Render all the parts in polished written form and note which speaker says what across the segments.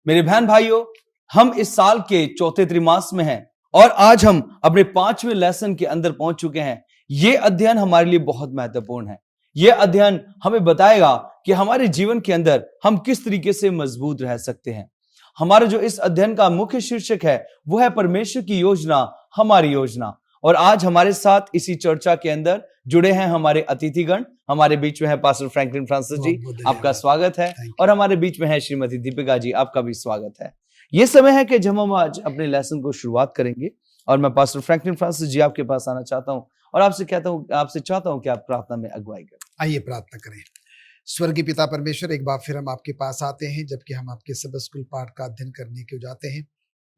Speaker 1: मेरे बहन भाइयों, हम इस साल के चौथे त्रिमास में हैं और आज हम अपने 5वें लेसन के अंदर पहुंच चुके हैं। ये अध्ययन हमारे लिए बहुत महत्वपूर्ण है। ये अध्ययन हमें बताएगा कि हमारे जीवन के अंदर हम किस तरीके से मजबूत रह सकते हैं। हमारा जो इस अध्ययन का मुख्य शीर्षक है वो है परमेश्वर की योजना, हमारी योजना। और आज हमारे साथ इसी चर्चा के अंदर जुड़े हैं हमारे अतिथिगण। हमारे बीच में है पास्टर फ्रैंकलिन फ्रांसिस जी, आपका स्वागत है। और हमारे बीच में है श्रीमती दीपिका जी, आपका भी स्वागत है। ये समय है कि जब हम आज अपने लेसन को शुरुआत करेंगे और मैं पास्टर फ्रैंकलिन फ्रांसिस जी आपके पास आना चाहता हूं और आपसे चाहता हूं कि आप प्रार्थना में अगुवाई करें।
Speaker 2: आइए प्रार्थना करें। स्वर्गीय पिता परमेश्वर, एक बार फिर हम आपके पास आते हैं जबकि हम आपके सबक स्कूल पाठ का अध्ययन करने के जाते हैं।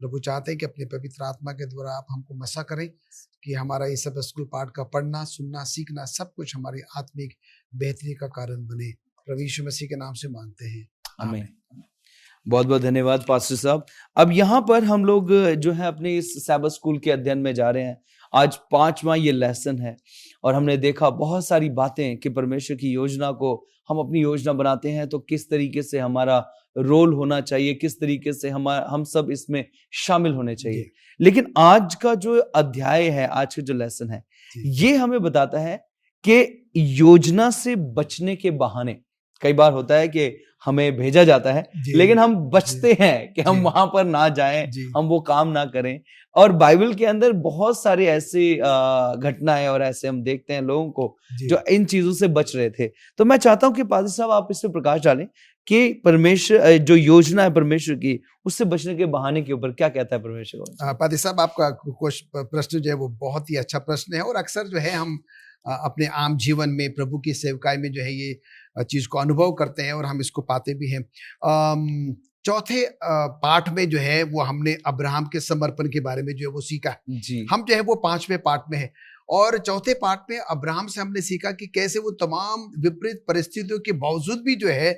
Speaker 2: प्रभु चाहते हैं कि अपने पवित्र आत्मा के द्वारा आप हमको मसा करें कि हमारा ये सबक स्कूल पाठ का पढ़ना, सुनना, सीखना सब कुछ हमारी आत्मिक बेहतरी का कारण बने। प्रभु यीशु मसीह के नाम से मांगते हैं, आमीन।
Speaker 1: बहुत बहुत धन्यवाद पास्टर साहब। अब यहाँ पर हम लोग जो है अपने इस सबक स्कूल के अध्ययन में जा रहे हैं। आज 5वां ये लेसन है और हमने देखा बहुत सारी बातें कि परमेश्वर की योजना को हम अपनी योजना बनाते हैं तो किस तरीके से हमारा रोल होना चाहिए, किस तरीके से हम सब इसमें शामिल होने चाहिए। लेकिन आज का जो अध्याय है, आज का जो लेसन है, ये हमें बताता है कि योजना से बचने के बहाने कई बार होता है कि हमें भेजा जाता है लेकिन हम बचते हैं कि हम वहां पर ना जाएं, हम वो काम ना करें। और बाइबल के अंदर बहुत सारे ऐसे घटनाएं और ऐसे हम देखते हैं लोगों को जो इन चीजों से बच रहे थे। तो मैं चाहता हूं कि पादरी साहब आप इस पे प्रकाश डालें कि परमेश्वर जो योजना है परमेश्वर की, उससे बचने के बहाने के ऊपर क्या कहता है परमेश्वर।
Speaker 2: पादरी साहब, आपका प्रश्न जो है वो बहुत ही अच्छा प्रश्न है और अक्सर जो है हम अपने आम जीवन में प्रभु की सेवकाई में जो है ये चीज को अनुभव करते हैं और हम इसको पाते भी हैं। चौथे पाठ में जो है वो हमने अब्राहम के समर्पण के बारे में जो है वो सीखा जी। हम जो है वो 5वें पाठ में है और चौथे पाठ में अब्राहम से हमने सीखा कि कैसे वो तमाम विपरीत परिस्थितियों के बावजूद भी जो है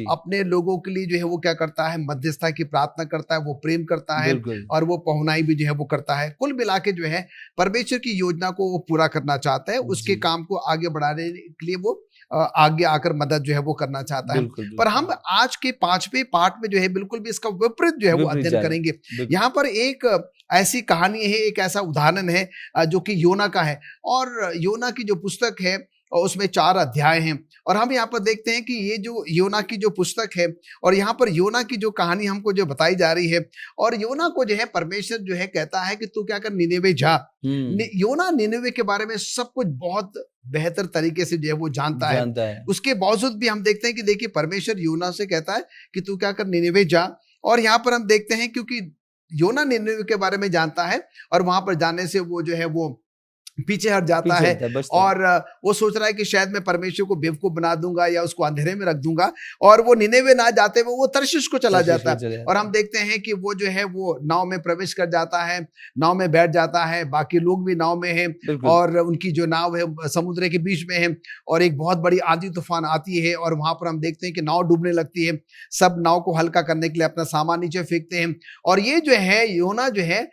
Speaker 2: अपने लोगों के लिए जो है वो क्या करता है, मध्यस्थता की प्रार्थना करता है, वो प्रेम करता है और वो पहुनाई भी जो है वो करता है। कुल मिला के जो है परमेश्वर की योजना को वो पूरा करना चाहता है, उसके काम को आगे बढ़ाने के लिए वो आगे आकर मदद जो है वो करना चाहता है। पर हम आज के 5वें पाठ में जो है बिल्कुल भी इसका विपरीत जो है वो अध्ययन करेंगे। यहाँ पर एक ऐसी कहानी है, एक ऐसा उदाहरण है जो कि योना का है और योना की जो पुस्तक है और उसमें 4 अध्याय हैं और हम यहाँ पर देखते हैं कि ये जो योना की जो पुस्तक है और यहाँ पर योना की जो कहानी हमको जो बताई जा रही है और योना को जो है परमेश्वर जो है कहता है कि तू क्या कर, निनेवे जा। योना निनेवे के बारे में सब कुछ बहुत बेहतर तरीके से जो है वो जानता है। उसके बावजूद भी हम देखते हैं कि देखिए परमेश्वर योना से कहता है कि तू क्या कर, निनेवे जा। और यहाँ पर हम देखते हैं क्योंकि योना निनेवे के बारे में जानता है और वहां पर जाने से वो जो है वो पीछे हट जाता है और वो सोच रहा है कि शायद मैं परमेश्वर को बेवकूफ बना दूंगा या उसको अंधेरे में रख दूंगा और वो निनेवे ना जाते हुए वो तर्शीश को चला जाता है। और हम देखते हैं कि वो जो है वो नाव में प्रवेश कर जाता है, नाव में बैठ जाता है, बाकी लोग भी नाव में हैं और उनकी जो नाव है समुद्र के बीच में है और एक बहुत बड़ी आंधी तूफान आती है और वहां पर हम देखते हैं कि नाव डूबने लगती है। सब नाव को हल्का करने के लिए अपना सामान नीचे फेंकते हैं और ये जो है योना जो है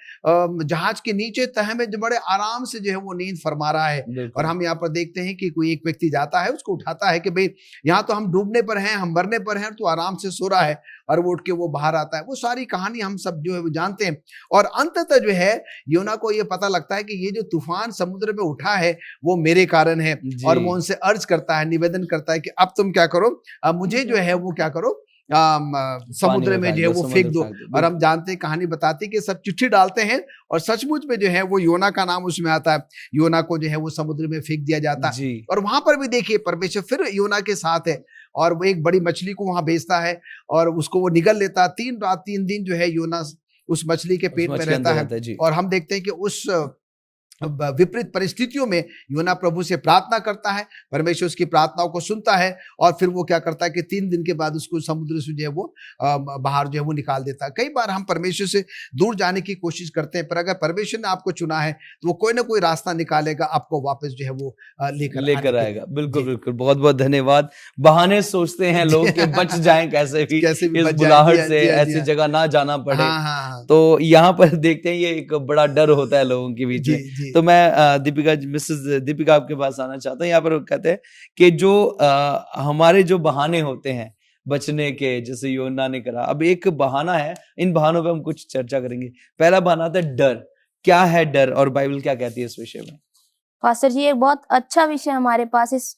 Speaker 2: जहाज के नीचे तह में बड़े आराम से जो है वो नींद फरमा रहा है। और हम यहाँ पर देखते हैं कि कोई एक व्यक्ति जाता है, उसको उठाता है कि भाई यहाँ तो हम डूबने पर हैं, हम मरने पर हैं, तो आराम से सो रहा है और वो उठ के वो बाहर आता है। वो सारी कहानी हम सब जो है वो जानते हैं और अंततः जो है योना को ये पता लगता है कि ये जो तूफान समुद्र में उठा है वो मेरे कारण है और वो उनसे अर्ज करता है, निवेदन करता है कि अब तुम क्या करो, मुझे जो है वो क्या करो, समुद्र में जो है वो फेंक दो। और हम जानते हैं, कहानी बताती है कि सब चिट्ठी डालते हैं और सचमुच में जो है वो योना का नाम उसमें आता है। योना को जो है वो समुद्र में फेंक दिया जाता है और वहां पर भी देखिए परमेश्वर फिर योना के साथ है और वो एक बड़ी मछली को वहां भेजता है और उसको वो निगल लेता है। 3 रात 3 दिन जो है योना उस मछली के पेट में रहता है और हम देखते हैं कि उस विपरीत परिस्थितियों में योना प्रभु से प्रार्थना करता है, परमेश्वर उसकी प्रार्थनाओं को सुनता है और फिर वो क्या करता है कि 3 दिन के बाद उसको समुद्र से जो है वो बाहर जो है वो निकाल देता है। कई बार हम परमेश्वर से दूर जाने की कोशिश करते हैं पर अगर परमेश्वर ने आपको चुना है तो वो कोई ना कोई रास्ता निकालेगा, आपको वापस जो है वो लेकर आएगा।
Speaker 1: बिल्कुल बिल्कुल, बहुत बहुत धन्यवाद। बहाने सोचते हैं लोग कि बच जाएं कैसे भी इस बुलाहट से, ऐसी जगह ना जाना पड़े। तो यहाँ पर देखते हैं ये एक बड़ा डर होता है लोगों के बीच में। तो मैं मिसेस दीपिका आपके पास आना चाहता हूँ। यहाँ पर कहते हैं कि जो हमारे जो बहाने होते हैं बचने के, जैसे योना ने करा। अब एक बहाना है, इन बहानों पे हम कुछ चर्चा करेंगे। पहला बहाना था डर। क्या है डर और बाइबल क्या कहती है इस विषय में?
Speaker 3: पास्टर जी, एक बहुत अच्छा विषय हमारे पास इस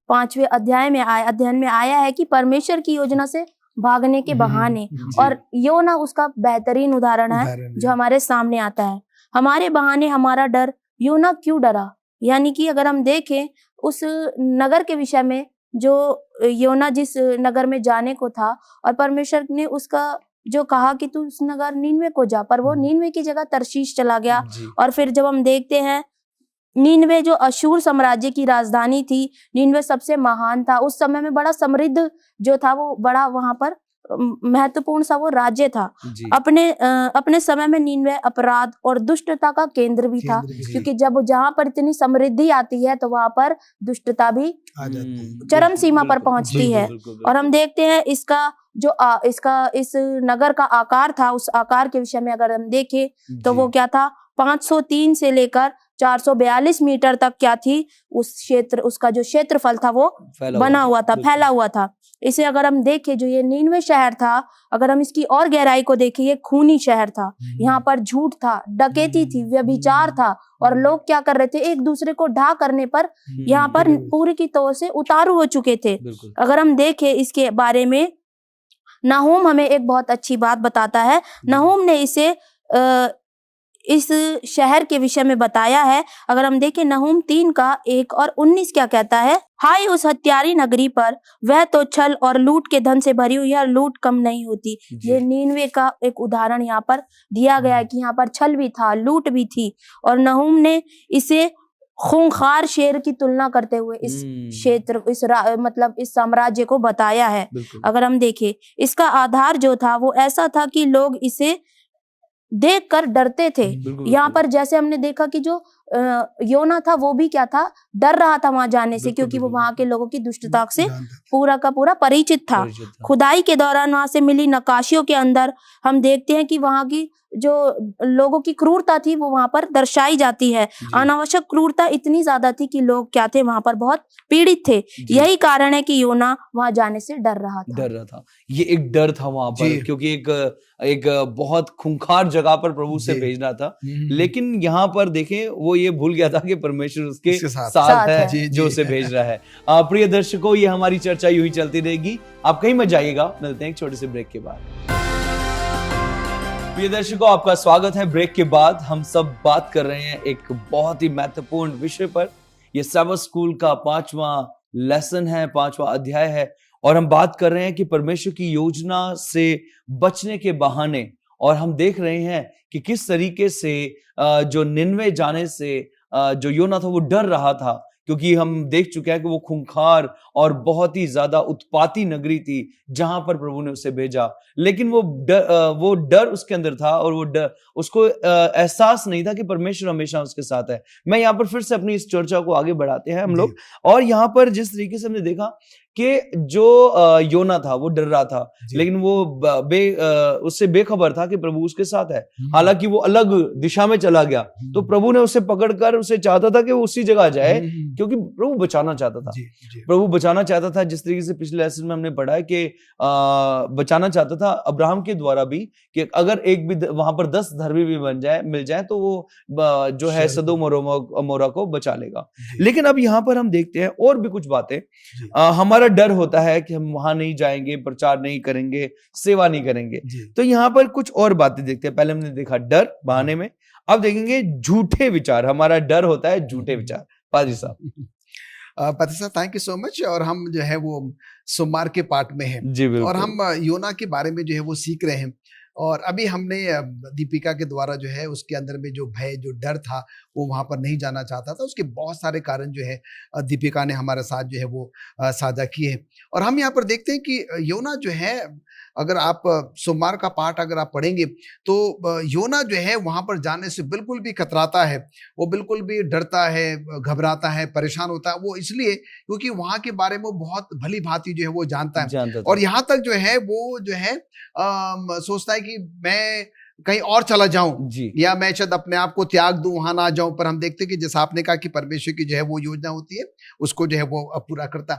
Speaker 3: 5वें अध्ययन में आया है कि परमेश्वर की योजना से भागने के बहाने,
Speaker 1: जी।
Speaker 3: और योना उसका बेहतरीन उदाहरण है जो हमारे सामने आता है। हमारे बहाने, हमारा डर, योना क्यों डरा? यानी कि अगर हम देखें उस नगर के विषय में, जो योना जिस नगर में जाने को था, और परमेश्वर ने उसका जो कहा कि तू उस नगर नीनवे को जा, पर वो नीनवे की जगह तर्शीश चला गया।
Speaker 1: जी।
Speaker 3: और फिर जब हम देखते हैं, नीनवे जो अशूर साम्राज्य की राजधानी थी, नीनवे सबसे महान था उस समय में, बड़ा समृद्ध जो था वो, बड़ा वहां पर महत्वपूर्ण सा वो राज्य था।
Speaker 1: जी।
Speaker 3: अपने समय में नीनवे अपराध और दुष्टता का केंद्र भी था, क्योंकि जब जहां पर इतनी समृद्धि आती है तो वहां पर दुष्टता भी
Speaker 2: आ जाती है।
Speaker 3: चरम सीमा पर पहुंचती है। और हम देखते हैं इसका जो इस नगर का आकार था, उस आकार के विषय में अगर हम देखें तो वो क्या था, 503 से लेकर 442 मीटर तक क्या थी उस क्षेत्र, उसका जो क्षेत्रफल था वो बना हुआ था, फैला हुआ था। इसे अगर हम देखें, जो ये नीनवे शहर था, अगर हम इसकी और गहराई को देखें, ये खूनी शहर था। यहाँ पर झूठ था, डकैती थी, व्यभिचार था, और लोग क्या कर रहे थे, एक दूसरे को ढा करने पर यहाँ पर पूरी की तौर से उतारू हो चुके थे। अगर हम देखें इसके बारे में, नहूम हमें एक बहुत अच्छी बात बताता है। नहूम ने इसे इस शहर के विषय में बताया है। अगर हम देखें नहूम 3 का 1 और 19 क्या कहता है, हाय उस हत्यारी नगरी पर, वह तो छल और लूट के धन से भरी हुई है, लूट कम नहीं होती। ये नीनवे का एक उदाहरण यहाँ पर दिया गया है कि यहाँ पर छल भी था, लूट भी थी। और नहूम ने इसे खूंखार शेर की तुलना करते हुए इस क्षेत्र, मतलब इस साम्राज्य को बताया है। अगर हम देखें, इसका आधार जो था वो ऐसा था कि लोग इसे देखकर डरते थे। यहाँ पर जैसे हमने देखा कि जो योना था वो भी क्या था, डर रहा था वहां जाने से, क्योंकि वो वहां के लोगों की दुष्टता से पूरा का पूरा परिचित था। खुदाई के दौरान वहां से मिली नक्काशियों के अंदर हम देखते हैं कि वहां की जो लोगों की क्रूरता थी वो वहां पर दर्शाई जाती है। अनावश्यक क्रूरता इतनी ज्यादा थी कि लोग क्या थे, वहां पर बहुत पीड़ित थे। यही कारण है कि योना वहां जाने से डर रहा था।
Speaker 1: ये एक डर था वहां पर, क्योंकि एक बहुत खूंखार जगह पर प्रभु से भेजना था। लेकिन यहाँ पर देखें, वो ये भूल गया था कि परमेश्वर उसके साथ है जो उसे भेज रहा है। प्रिय दर्शकों, ये हमारी चर्चा यूं ही चलती रहेगी, आप कहीं मत जाइएगा। मिलते हैं एक छोटे से ब्रेक के बाद। प्रिय दर्शकों, आपका स्वागत है। ब्रेक के बाद हम सब बात कर रहे हैं एक बहुत ही महत्वपूर्ण विषय पर। यह सबस स्कूल का 5वां लेसन है, 5वां अध्याय है, और हम बात कर रहे हैं कि परमेश्वर की योजना से बचने के बहाने। और हम देख रहे हैं कि किस तरीके से जो निनवे जाने से जो योना था वो डर रहा था, क्योंकि हम देख चुके हैं कि वो खूंखार और बहुत ही ज्यादा उत्पाती नगरी थी जहां पर प्रभु ने उसे भेजा। लेकिन वो डर उसके अंदर था, और वो डर उसको एहसास नहीं था कि परमेश्वर हमेशा उसके साथ है। मैं यहाँ पर फिर से अपनी इस चर्चा को आगे बढ़ाते हैं हम लोग। और यहाँ पर जिस तरीके से हमने देखा कि जो योना था वो डर रहा था, लेकिन वो उससे बेखबर था कि प्रभु उसके साथ है। हालांकि वो अलग दिशा में चला गया, तो प्रभु ने उसे पकड़कर उसे चाहता था कि वो उसी जगह जाए, क्योंकि प्रभु बचाना चाहता था। प्रभु बचाना चाहता था, जिस तरीके से पिछले लेसन में हमने पढ़ा है कि बचाना चाहता था अब्राहम के द्वारा भी, कि अगर एक भी वहां पर 10 धर्मी भी मिल जाए तो वो जो है सदोम और अमोरा को बचा लेगा। लेकिन अब यहाँ पर हम देखते हैं और भी कुछ बातें। हमारा डर होता है कि हम वहां नहीं जाएंगे, प्रचार नहीं करेंगे, सेवा नहीं करेंगे। तो यहाँ पर कुछ और बातें देखते हैं। पहले हमने देखा डर बहाने में, अब देखेंगे झूठे विचार। हमारा डर होता है झूठे विचार। पादरी साहब,
Speaker 2: थैंक यू सो मच। और हम जो है वो सोमवार के पाठ में हैं, और हम योना के बारे में जो है वो सीख रहे हैं। और अभी हमने दीपिका के द्वारा जो है उसके अंदर में जो भय, जो डर था, वो वहां पर नहीं जाना चाहता था। उसके बहुत सारे कारण जो है दीपिका ने हमारे साथ जो है वो साझा किए हैं। और हम यहाँ पर देखते हैं कि योना जो है, अगर आप सोमवार का पाठ अगर आप पढ़ेंगे तो योना जो है वहां पर जाने से बिल्कुल भी कतराता है, वो बिल्कुल भी डरता है, घबराता है, परेशान होता है। वो इसलिए क्योंकि वहां के बारे में बहुत भली भांति जो है वो जानता है। और यहाँ तक जो है वो जो है सोचता है कि मैं कहीं और चला जाऊं, या मैं शायद अपने आप को त्याग दूं, वहां ना जाऊं। पर हम देखते हैं कि जैसा आपने कहा कि परमेश्वर की जो है वो योजना होती है, उसको जो है वो पूरा करता।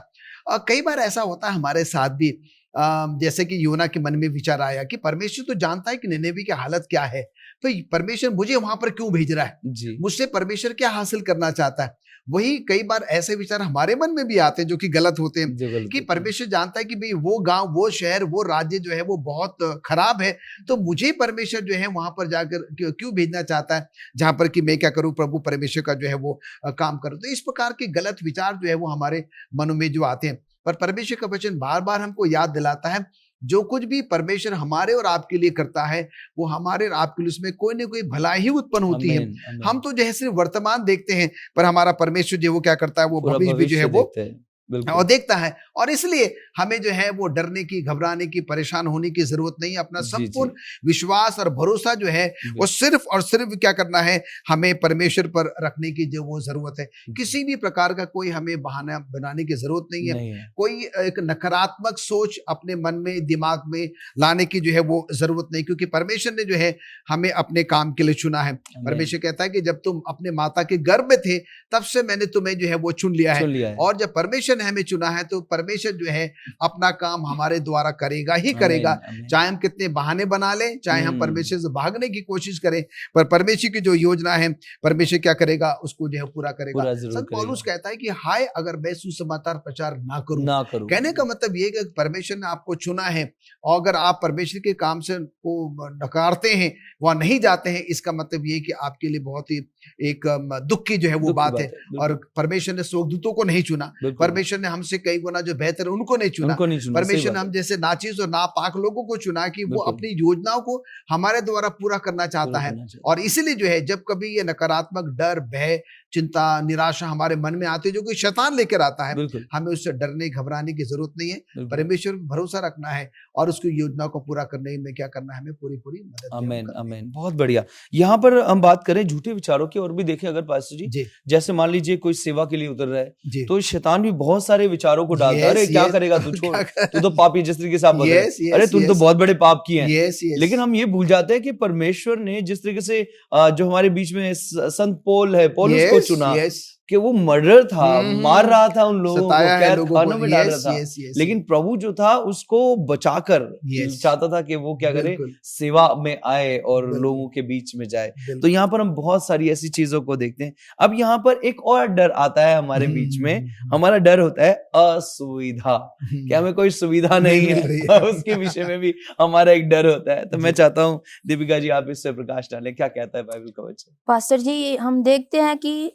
Speaker 2: कई बार ऐसा होता है हमारे साथ भी जैसे कि योना के मन में विचार आया कि परमेश्वर तो जानता है कि निनेवे की हालत क्या है, तो परमेश्वर मुझे वहां पर क्यों भेज रहा है,
Speaker 1: जी
Speaker 2: मुझसे परमेश्वर क्या हासिल करना चाहता है। वही कई बार ऐसे विचार हमारे मन में भी आते हैं जो कि गलत होते हैं,
Speaker 1: जो गलत
Speaker 2: कि
Speaker 1: होते हैं।
Speaker 2: परमेश्वर जानता है कि भाई वो गांव, वो शहर, वो राज्य जो है वो बहुत खराब है, तो मुझे परमेश्वर जो है वहां पर जाकर क्यों भेजना चाहता है, जहां पर कि मैं क्या करूं, प्रभु परमेश्वर का जो है वो काम करूं। तो इस प्रकार के गलत विचार जो है वो हमारे मनों में जो आते हैं, पर परमेश्वर का वचन बार बार हमको याद दिलाता है, जो कुछ भी परमेश्वर हमारे और आपके लिए करता है वो हमारे और आपके लिए उसमें कोई ना कोई भलाई उत्पन्न होती है।
Speaker 1: आमीन, आमीन।
Speaker 2: हम तो जो है सिर्फ वर्तमान देखते हैं, पर हमारा परमेश्वर जो है वो क्या करता है, वो
Speaker 1: पूरा
Speaker 2: भविष्य भी जो है
Speaker 1: भविष्य
Speaker 2: वो
Speaker 1: देखते हैं, बिल्कुल।
Speaker 2: और देखता है। और इसलिए हमें जो है वो डरने की, घबराने की, परेशान होने की जरूरत नहीं है। अपना
Speaker 1: जी,
Speaker 2: संपूर्ण
Speaker 1: जी।
Speaker 2: विश्वास और भरोसा जो है वो
Speaker 1: बिल्कुल।
Speaker 2: सिर्फ और सिर्फ क्या करना है, हमें परमेश्वर पर रखने की जो वो जरूरत है। किसी भी प्रकार का कोई हमें बहाना बनाने की जरूरत नहीं है।
Speaker 1: नहीं है।
Speaker 2: कोई एक नकारात्मक सोच अपने मन में, दिमाग में लाने की जो है वो जरूरत नहीं, क्योंकि परमेश्वर ने जो है हमें अपने काम के लिए चुना है।
Speaker 1: आमीन।
Speaker 2: परमेश्वर कहता है कि जब तुम अपने माता के गर्भ में थे तब से मैंने तुम्हें जो है वो चुन लिया है।
Speaker 1: चुन लिया है।
Speaker 2: और जब परमेश्वर ने हमें चुना है तो परमेश्वर जो है अपना काम हमारे द्वारा करेगा ही करेगा।
Speaker 1: आमीन, आमीन।
Speaker 2: चाहे हम कितने बहाने बना लें, चाहे हम परमेश्वर से भागने की कोशिश करें, पर परमेश्वर की जो योजना है परमेश्वर क्या करेगा, उसको जो है पूरा करेगा।
Speaker 1: पूरा जरूर
Speaker 2: संत पौलुस
Speaker 1: करेगा।
Speaker 2: कहता है कि हाय अगर मैं सुसमाचार प्रचार ना करूं।
Speaker 1: ना करूं।
Speaker 2: कहने का मतलब ये है कि परमेश्वर ने आपको चुना है और अगर आप परमेश्वर के काम से को नकारते हैं, वहां नहीं जाते हैं, इसका मतलब ये है कि आपके लिए बहुत ही एक दुख की जो है वो
Speaker 1: दुख की
Speaker 2: बात
Speaker 1: बात
Speaker 2: है।
Speaker 1: है, बिल्कुल।
Speaker 2: और परमेश्वर ने स्वर्गदूतों को नहीं चुना,
Speaker 1: बिल्कुल।
Speaker 2: परमेश्वर ने हमसे कई गुना जो बेहतर है उनको नहीं चुना।
Speaker 1: उनको नहीं चुना, सही
Speaker 2: परमेश्वर ने
Speaker 1: बात
Speaker 2: हम
Speaker 1: है।
Speaker 2: जैसे नाचीज और नापाक लोगों को चुना कि वो
Speaker 1: बिल्कुल।
Speaker 2: अपनी योजनाओं को हमारे द्वारा पूरा करना चाहता
Speaker 1: पूरा
Speaker 2: है।
Speaker 1: करना चाहिए।
Speaker 2: और इसीलिए जो है जब कभी ये नकारात्मक डर, भय, चिंता, निराशा हमारे मन में आती है जो कोई शैतान लेकर आता है,
Speaker 1: बिल्कुल,
Speaker 2: हमें उससे डरने घबराने की जरूरत नहीं है।
Speaker 1: बिल्कुल।
Speaker 2: परमेश्वर पर भरोसा रखना है और उसकी योजना को पूरा करने में क्या करना है, हमें पूरी पूरी मदद जो है वो
Speaker 1: आमीन,
Speaker 2: करनी है।
Speaker 1: आमीन। बहुत बढ़िया। यहाँ पर हम बात करें झूठे विचारों की और भी देखें अगर पास्टर जी,
Speaker 2: जी
Speaker 1: जैसे मान लीजिए कोई सेवा के लिए उतर रहा है,
Speaker 2: जी
Speaker 1: तो शैतान भी बहुत सारे विचारों को डालता है। अरे
Speaker 2: यस
Speaker 1: क्या
Speaker 2: यस
Speaker 1: करेगा तू, छोड़,
Speaker 2: क्या
Speaker 1: तू तो पापी, जिस तरीके से आप बता रहे हैं।
Speaker 2: यस
Speaker 1: अरे
Speaker 2: यस
Speaker 1: तूने तो
Speaker 2: यस
Speaker 1: बहुत बड़े पाप किए हैं।
Speaker 2: यस यस
Speaker 1: लेकिन हम ये भूल जाते हैं कि परमेश्वर ने जिस तरीके से जो हमारे बीच में संत पौल है, पौलुस को चुना
Speaker 2: यस
Speaker 1: कि वो मर्डर था, मार रहा था उन लोगों को,
Speaker 2: सताया है
Speaker 1: कैद
Speaker 2: लोगों
Speaker 1: खानों
Speaker 2: को।
Speaker 1: में डाल रहा
Speaker 2: यस
Speaker 1: था।
Speaker 2: यस यस
Speaker 1: लेकिन प्रभु जो था उसको बचाकर
Speaker 2: Yes.
Speaker 1: चाहता था कि वो क्या करे,
Speaker 2: बिल्कुल
Speaker 1: सेवा में आए और
Speaker 2: बिल्कुल।
Speaker 1: लोगों के बीच में जाए।
Speaker 2: बिल्कुल।
Speaker 1: तो यहाँ पर हम बहुत सारी ऐसी चीजों को देखते हैं। अब यहाँ पर एक और डर आता है हमारे बीच में। हमारा डर होता है असुविधा, कि हमें कोई सुविधा नहीं
Speaker 2: नहीं मिल रही
Speaker 1: है।
Speaker 2: है।
Speaker 1: उसके विषय में भी हमारा एक डर होता है। तो मैं
Speaker 2: जी।
Speaker 1: चाहता हूँ दीपिका जी आप इस पे प्रकाश डालें, क्या कहता है बाइबल का वचन।
Speaker 3: पास्टर जी, हम देखते हैं कि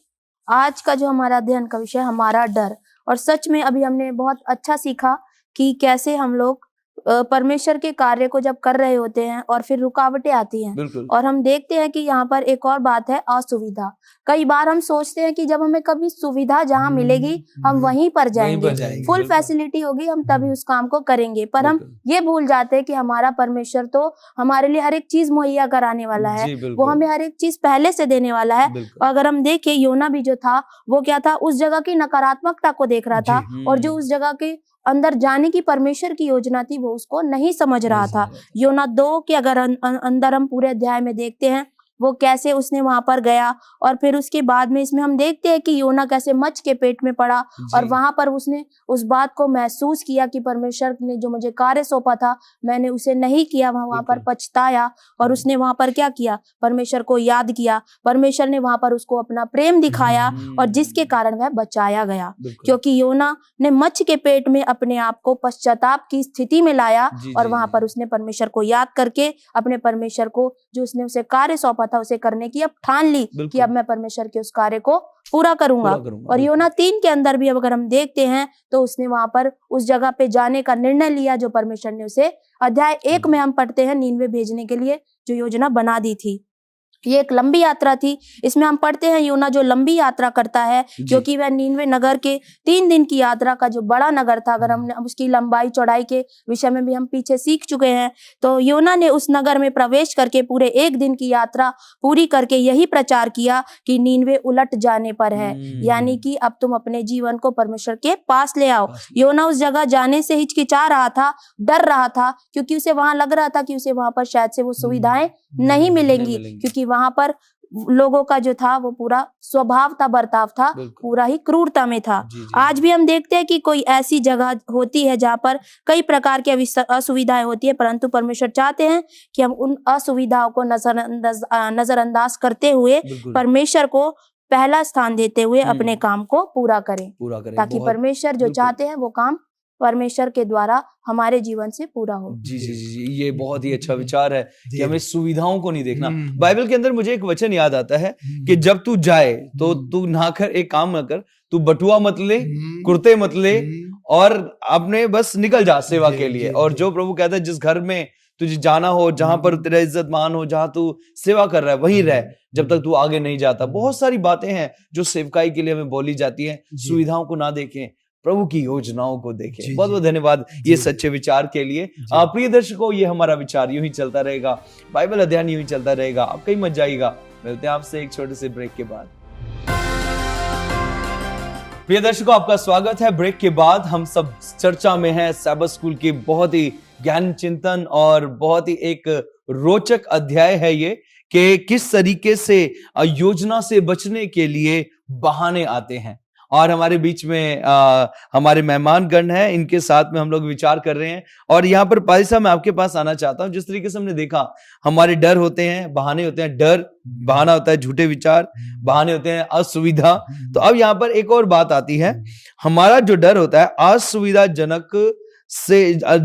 Speaker 3: आज का जो हमारा अध्ययन का विषय हमारा डर, और सच में अभी हमने बहुत अच्छा सीखा कि कैसे हम लोग परमेश्वर के कार्य को जब कर रहे होते हैं और फिर रुकावटें आती हैं।
Speaker 1: बिल्कुल।
Speaker 3: और हम देखते हैं कि यहाँ पर एक और बात है, असुविधा। कई बार हम सोचते हैं कि जब हमें कभी सुविधा जहाँ मिलेगी हम वहीं पर जाएंगे,
Speaker 1: जाएंगे,
Speaker 3: फुल
Speaker 1: बिल्कुल।
Speaker 3: फैसिलिटी होगी, हम तभी उस काम को करेंगे। पर हम
Speaker 1: बिल्कुल।
Speaker 3: ये भूल जाते हैं कि हमारा परमेश्वर तो हमारे लिए हर एक चीज मुहैया कराने वाला है,
Speaker 1: जी,
Speaker 3: वो
Speaker 1: बिल्कुल।
Speaker 3: हमें हर एक चीज पहले से देने वाला है।
Speaker 1: बिल्कुल।
Speaker 3: और अगर हम देखें, योना भी जो था वो क्या था, उस जगह की नकारात्मकता को देख रहा था, और जो उस जगह के अंदर जाने की परमेश्वर की योजना थी वो उसको नहीं समझ रहा था। योना 2 के अगर अंदर हम पूरे अध्याय में देखते हैं वो कैसे उसने वहां पर गया, और फिर उसके बाद में इसमें हम देखते हैं कि योना कैसे मच्छ के पेट में पड़ा, और वहां पर उसने उस बात को महसूस किया कि परमेश्वर ने जो मुझे कार्य सौंपा था मैंने उसे नहीं किया। वहां पर पछताया, और उसने वहां पर क्या किया, परमेश्वर को याद किया। परमेश्वर ने वहां पर उसको अपना प्रेम दिखाया, और जिसके कारण वह बचाया गया, क्योंकि योना ने मच्छ के पेट में अपने आप को पश्चाताप की स्थिति में लाया, और वहां पर उसने परमेश्वर को याद करके अपने परमेश्वर को जो उसने उसे कार्य सौंपा था उसे करने की अब ठान ली कि अब मैं परमेश्वर के उस कार्य को पूरा करूंगा। और योना 3 के अंदर भी अब अगर हम देखते हैं तो उसने वहां पर उस जगह पे जाने का निर्णय लिया जो परमेश्वर ने उसे अध्याय 1 में हम पढ़ते हैं नीनवे भेजने के लिए जो योजना बना दी थी। ये एक लंबी यात्रा थी। इसमें हम पढ़ते हैं योना जो लंबी यात्रा करता है, क्योंकि वह नीनवे नगर के 3 दिन की यात्रा का जो बड़ा नगर था, अगर हमने उसकी लंबाई चौड़ाई के विषय में भी हम पीछे सीख चुके हैं, तो योना ने उस नगर में प्रवेश करके पूरे 1 दिन की यात्रा पूरी करके यही प्रचार किया कि नीनवे उलट जाने पर है, यानी कि अब तुम अपने जीवन को परमेश्वर के पास ले आओ। योना उस जगह जाने से हिचकिचा रहा था, डर रहा था, क्योंकि उसे वहां लग रहा था कि उसे वहां पर शायद से वो सुविधाएं नहीं मिलेंगी, क्योंकि वहां पर लोगों का जो था वो पूरा स्वभाव था, बर्ताव था, पूरा ही क्रूरता में था। आज भी हम देखते हैं कि कोई ऐसी जगह होती है जहाँ पर कई प्रकार की असुविधाएं होती है, परंतु परमेश्वर चाहते हैं कि हम उन असुविधाओं को नजरअंदाज करते हुए परमेश्वर को पहला स्थान देते हुए अपने काम को पूरा करें ताकि परमेश्वर जो चाहते हैं वो काम परमेश्वर के द्वारा हमारे जीवन से पूरा हो।
Speaker 1: जी जी जी, ये बहुत ही अच्छा विचार है कि हमें सुविधाओं को नहीं देखना। बाइबल के अंदर मुझे एक वचन याद आता है कि जब तू जाए तो तू नहाकर एक काम न कर, तू बटुआ मत ले, कुर्ते मत ले और अपने बस निकल जा सेवा के लिए। और जो प्रभु कहता है जिस घर में तुझे जाना हो, जहां पर तेरा इज्जत मान हो, जहां तू सेवा कर रहा है वहीं रह जब तक तू आगे नहीं जाता। बहुत सारी बातें हैं जो सेवकाई के लिए हमें बोली जाती हैं। सुविधाओं को ना देखें, प्रभु की योजनाओं को देखें। बहुत बहुत धन्यवाद ये सच्चे विचार के लिए। प्रिय दर्शकों, ये हमारा विचार यूं ही चलता रहेगा, बाइबल अध्ययन यूं ही चलता रहेगा, आप कहीं मत जाइएगा। मिलते हैं आपसे एक छोटे से ब्रेक के बाद। प्रिय दर्शकों, आपका स्वागत है। ब्रेक के बाद हम सब चर्चा में हैं सैबथ स्कूल की बहुत ही ज्ञान चिंतन और बहुत ही एक रोचक अध्याय है ये कि किस तरीके से योजना से बचने के लिए बहाने आते हैं। और हमारे बीच में हमारे मेहमानगण हैं, इनके साथ में हम लोग विचार कर रहे हैं। और यहाँ पर पादी साहब, मैं आपके पास आना चाहता हूँ। जिस तरीके से हमने देखा, हमारे डर होते हैं, बहाने होते हैं। डर बहाना होता है झूठे विचार, बहाने होते हैं असुविधा। तो अब यहाँ पर एक और बात आती है, हमारा जो डर होता है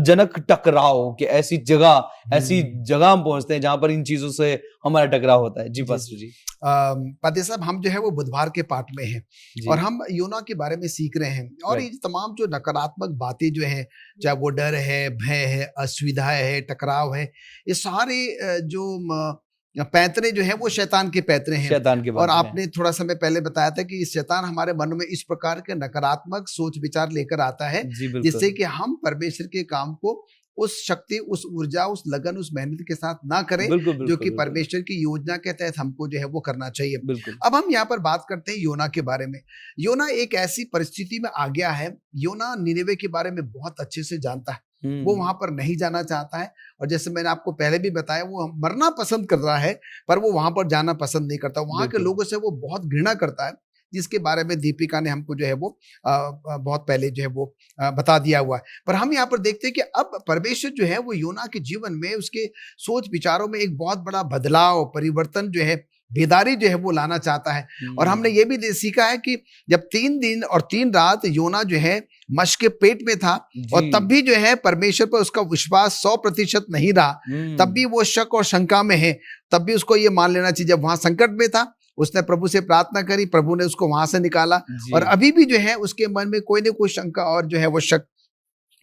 Speaker 1: जनक टकराव के ऐसी जगह हम पहुंचते हैं जहां पर इन चीजों से हमारा टकराव होता है। जी पास्टर जी।
Speaker 2: पादी साहब, हम जो है वो बुधवार के पाठ में हैं और हम योना के बारे में सीख रहे हैं। और ये तमाम जो नकारात्मक बातें जो हैं, चाहे वो डर है, भय है, असुविधा है, टकराव है, ये सारे जो पैंतरे जो है वो शैतान के पैंतरे हैं।
Speaker 1: शैतान के
Speaker 2: और आपने थोड़ा समय पहले बताया था कि शैतान हमारे मन में इस प्रकार के नकारात्मक सोच विचार लेकर आता है जिससे कि हम परमेश्वर के काम को उस शक्ति, उस ऊर्जा, उस लगन, उस मेहनत के साथ ना करें जो कि परमेश्वर की योजना के तहत हमको जो है वो करना चाहिए। अब हम यहाँ पर बात करते हैं योना के बारे में। योना एक ऐसी परिस्थिति में आ गया है, योना निनेवे के बारे में बहुत अच्छे से जानता है। वो वहां पर नहीं जाना चाहता है और जैसे मैंने आपको पहले भी बताया, वो मरना पसंद कर रहा है पर वो वहां पर जाना पसंद नहीं करता। वहां के लोगों से वो बहुत घृणा करता है, जिसके बारे में दीपिका ने हमको जो है वो बहुत पहले जो है वो बता दिया हुआ है। पर हम यहाँ पर देखते हैं कि अब परमेश्वर जो है वो योना के जीवन में, उसके सोच विचारों में एक बहुत बड़ा बदलाव, परिवर्तन जो है, बेदारी जो है वो लाना चाहता है। और हमने ये भी सीखा है कि जब 3 दिन और 3 रात योना जो है मछ के पेट में था और तब भी जो है परमेश्वर पर उसका विश्वास 100% नहीं रहा, तब भी वो शक और शंका में है। तब भी उसको ये मान लेना चाहिए, जब वहां संकट में था उसने प्रभु से प्रार्थना करी, प्रभु ने उसको वहां से निकाला। और अभी भी जो है उसके मन में कोई ना कोई शंका और जो है वो शक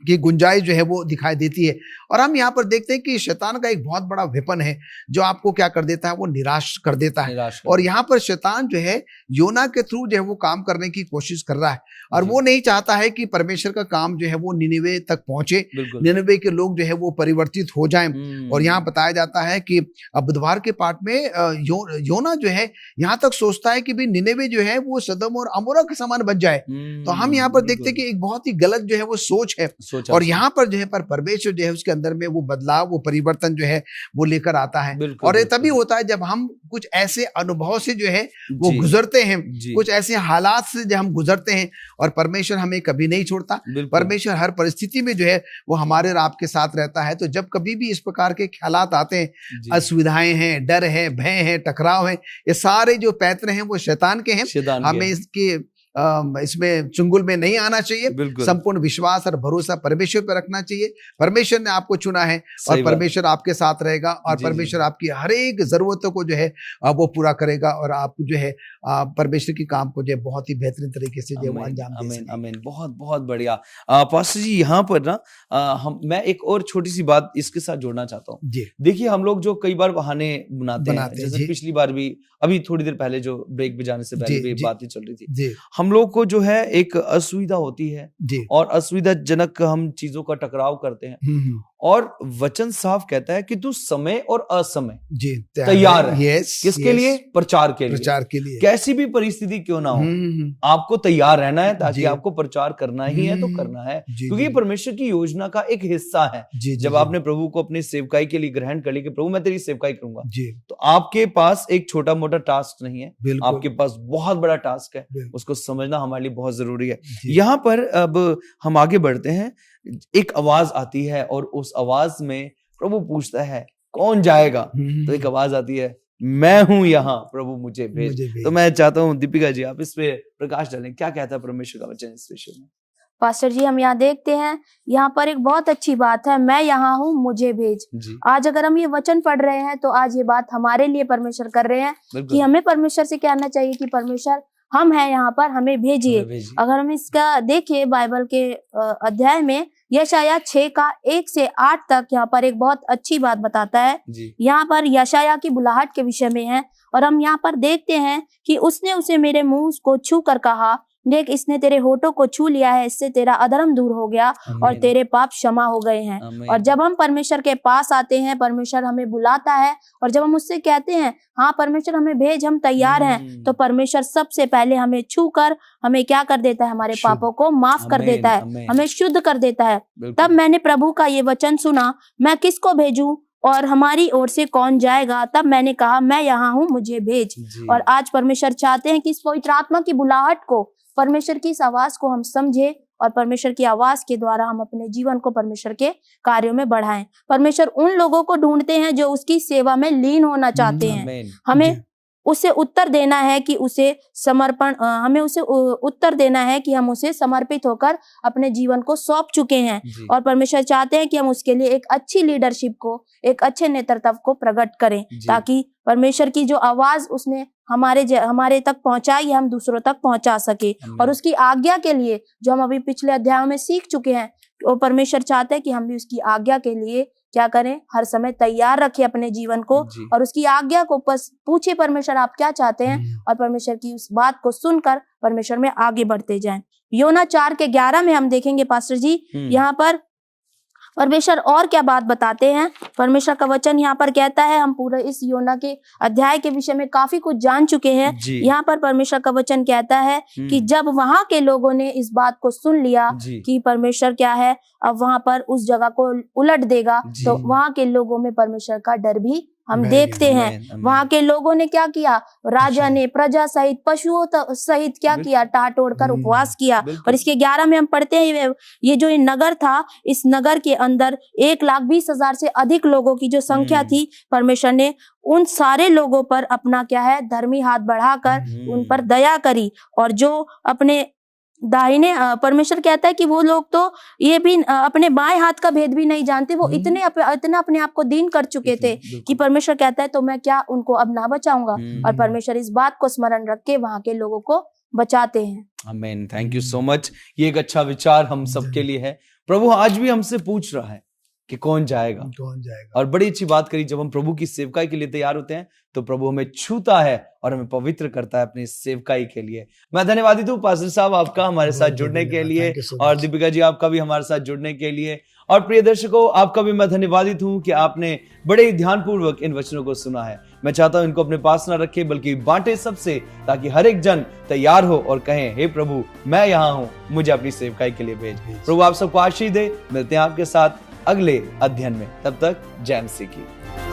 Speaker 2: की गुंजाइश जो है वो दिखाई देती है। और हम यहाँ पर देखते हैं कि शैतान का एक बहुत बड़ा वेपन है जो आपको क्या कर देता है, वो निराश कर देता है। और यहाँ पर शैतान जो है योना के थ्रू जो है वो काम करने की कोशिश कर रहा है और वो नहीं चाहता है कि परमेश्वर का काम जो है वो निनेवे तक पहुंचे, निनेवे के लोग जो है वो परिवर्तित हो जाएं। और यहाँ बताया जाता है कि बुधवार के पाठ में योना जो है यहाँ तक सोचता है कि भाई निनेवे जो है वो सदम और अमोरा के समान बच जाए। तो हम यहाँ पर देखते हैं कि एक बहुत ही गलत जो है वो सोच है। और यहाँ पर जो है पर परमेश्वर जो है उसके अंदर में वो बदलाव, वो परिवर्तन जो है वो लेकर आता है। और ये तभी होता है जब हम कुछ ऐसे अनुभव से जो है वो गुजरते हैं, कुछ ऐसे हालात से जब हम गुजरते हैं। और परमेश्वर हमें कभी नहीं छोड़ता, परमेश्वर हर परिस्थिति में जो है वो हमारे और आपके साथ रहता है। तो जब कभी भी इस प्रकार के ख्यालात आते हैं, असुविधाएं हैं, डर है, भय है, टकराव है, ये सारे जो पैंतरे हैं वो शैतान के हैं। हमें इसमें चुंगल में नहीं आना चाहिए। संपूर्ण विश्वास और भरोसा परमेश्वर पर रखना चाहिए। परमेश्वर ने आपको चुना है और परमेश्वर आपके साथ रहेगा और परमेश्वर आपकी हर एक जरूरतों को जो है वो पूरा करेगा और आप जो है परमेश्वर के काम को जो है बहुत ही बेहतरीन तरीके से जो अंजाम दे सकें।
Speaker 1: आमीन। बहुत बहुत बढ़िया पास्टर जी। यहाँ पर ना मैं एक और छोटी सी बात इसके साथ जोड़ना चाहता हूँ। देखिए, हम लोग जो कई बार बहाने बनाते हैं, जैसे पिछली बार भी, अभी थोड़ी देर पहले जो ब्रेक पे जाने से पहले भी बातें चल रही थी, हम लोग को जो है एक असुविधा होती है और असुविधाजनक हम चीजों का टकराव करते हैं और वचन साफ कहता है कि तू समय और असमय
Speaker 2: जी
Speaker 1: तैयार है।
Speaker 2: यस,
Speaker 1: किसके लिए? प्रचार के लिए।
Speaker 2: प्रचार के लिए।
Speaker 1: कैसी भी परिस्थिति क्यों ना हो, आपको तैयार रहना है, ताकि आपको प्रचार करना ही है तो करना है, क्योंकि परमेश्वर की योजना का एक हिस्सा है। जब आपने प्रभु को अपनी सेवकाई के लिए ग्रहण कर लिया कि प्रभु मैं तेरी सेवकाई करूंगा, तो आपके पास एक छोटा मोटा टास्क नहीं है, आपके पास बहुत बड़ा टास्क है। उसको समझना हमारे लिए बहुत जरूरी है। यहाँ पर अब हम आगे बढ़ते हैं। एक आवाज आती है और उस आवाज में प्रभु पूछता है कौन जाएगा? तो एक आवाज आती है, मैं हूं यहाँ, प्रभु मुझे भेज। तो मैं चाहता हूँ दीपिका जी आप इस पे प्रकाश डालें, क्या कहता है परमेश्वर का वचन इस विषय में?
Speaker 3: पास्टर जी, हम यहाँ देखते हैं, यहाँ पर एक बहुत अच्छी बात है, मैं यहाँ हूँ मुझे भेज। आज अगर हम ये वचन पढ़ रहे हैं तो आज ये बात हमारे लिए परमेश्वर कर रहे हैं कि हमें परमेश्वर से कहना चाहिए कि परमेश्वर हम हैं यहाँ पर, हमें भेजिए। अगर हम इसका देखें बाइबल के अध्याय में यशाया 6 का 1 से 8 तक, यहाँ पर एक बहुत अच्छी बात बताता है। यहाँ पर यशाया की बुलाहट के विषय में है और हम यहाँ पर देखते हैं कि उसने उसे मेरे मुंह को छू कर कहा, देख इसने तेरे होठों को छू लिया है, इससे तेरा अधर्म दूर हो गया और तेरे पाप क्षमा हो गए हैं। और जब हम परमेश्वर के पास आते हैं, परमेश्वर हमें बुलाता है और जब हम उससे कहते हैं हाँ परमेश्वर हमें भेज, हम तैयार हैं, तो परमेश्वर सबसे पहले हमें छू कर हमें क्या कर देता है? हमारे पापों को माफ कर देता है, हमें शुद्ध कर देता है। तब मैंने प्रभु का ये वचन सुना, मैं किसको भेजूं और हमारी ओर से कौन जाएगा? तब मैंने कहा मैं यहाँ हूँ, मुझे भेज। और आज परमेश्वर चाहते हैं कि इस पवित्र आत्मा की बुलाहट को, परमेश्वर की इस आवाज को हम समझे और परमेश्वर की आवाज के द्वारा हम अपने जीवन को परमेश्वर के कार्यों में बढ़ाएं। परमेश्वर उन लोगों को ढूंढते हैं जो उसकी सेवा में लीन होना चाहते हैं। हमें उसे उत्तर देना है कि उसे समर्पण, हमें उसे उत्तर देना है कि हम उसे समर्पित होकर अपने जीवन को सौंप चुके हैं और परमेश्वर चाहते हैं कि हम उसके लिए एक अच्छी लीडरशिप को, एक अच्छे नेतृत्व को प्रकट करें, ताकि परमेश्वर की जो आवाज उसने हमारे तक पहुंचाई है हम दूसरों तक पहुंचा सके। और उसकी आज्ञा के लिए जो हम अभी पिछले अध्यायों में सीख चुके हैं, वो परमेश्वर चाहते हैं कि हम भी उसकी आज्ञा के लिए क्या करें? हर समय तैयार रखें अपने जीवन को और उसकी आज्ञा को पूछे परमेश्वर आप क्या चाहते हैं, और परमेश्वर की उस बात को सुनकर परमेश्वर में आगे बढ़ते जाएं। योना 4 के 11 में हम देखेंगे पास्टर जी, यहाँ पर परमेश्वर और क्या बात बताते हैं। परमेश्वर का वचन यहाँ पर कहता है, हम पूरे इस योना के अध्याय के विषय में काफी कुछ जान चुके हैं। यहाँ पर परमेश्वर का वचन कहता है कि जब वहां के लोगों ने इस बात को सुन लिया कि परमेश्वर क्या है, अब वहां पर उस जगह को उलट देगा, तो वहां के लोगों में परमेश्वर का डर भी हम देखते हैं। वहां के लोगों ने क्या किया? राजा ने प्रजा सहित, पशुओं सहित क्या किया? टाटोड़ कर उपवास किया। और इसके 11 में हम पढ़ते हैं, ये जो नगर था, इस नगर के अंदर 1,20,000 से अधिक लोगों की जो संख्या थी, परमेश्वर ने उन सारे लोगों पर अपना क्या है? धर्मी हाथ बढ़ाकर उन पर दया करी। और जो अपने दाहिने, परमेश्वर कहता है कि वो लोग तो ये भी अपने बाएं हाथ का भेद भी नहीं जानते, वो इतना अपने आप को दीन कर चुके थे कि परमेश्वर कहता है तो मैं क्या उनको अब ना बचाऊंगा। और परमेश्वर इस बात को स्मरण रख के वहां के लोगों को बचाते हैं। आमीन।
Speaker 1: Thank you so much. ये एक अच्छा विचार हम सबके लिए है। प्रभु आज भी हमसे पूछ रहा है कि कौन जाएगा। और बड़ी अच्छी बात करी, जब हम प्रभु की सेवकाई के लिए तैयार होते हैं तो प्रभु हमें छूता है और हमें पवित्र करता है अपनी सेवकाई के लिए। मैं धन्यवादित हूँ पास्टर साहब आपका हमारे साथ जुड़ने के लिए, और दीपिका जी आपका भी हमारे साथ जुड़ने के लिए। और प्रिय दर्शकों, आपका भी मैं धन्यवादित हूँ कि आपने बड़े ध्यानपूर्वक इन वचनों को सुना है। मैं चाहता हूँ इनको अपने पास ना रखें, बल्कि बांटे सबसे, ताकि हर एक जन तैयार हो और कहें, हे प्रभु मैं यहाँ हूँ, मुझे अपनी सेवकाई के लिए भेज। प्रभु आप सबको आशीष दे। मिलते हैं आपके साथ अगले अध्ययन में, तब तक जय मसीह की।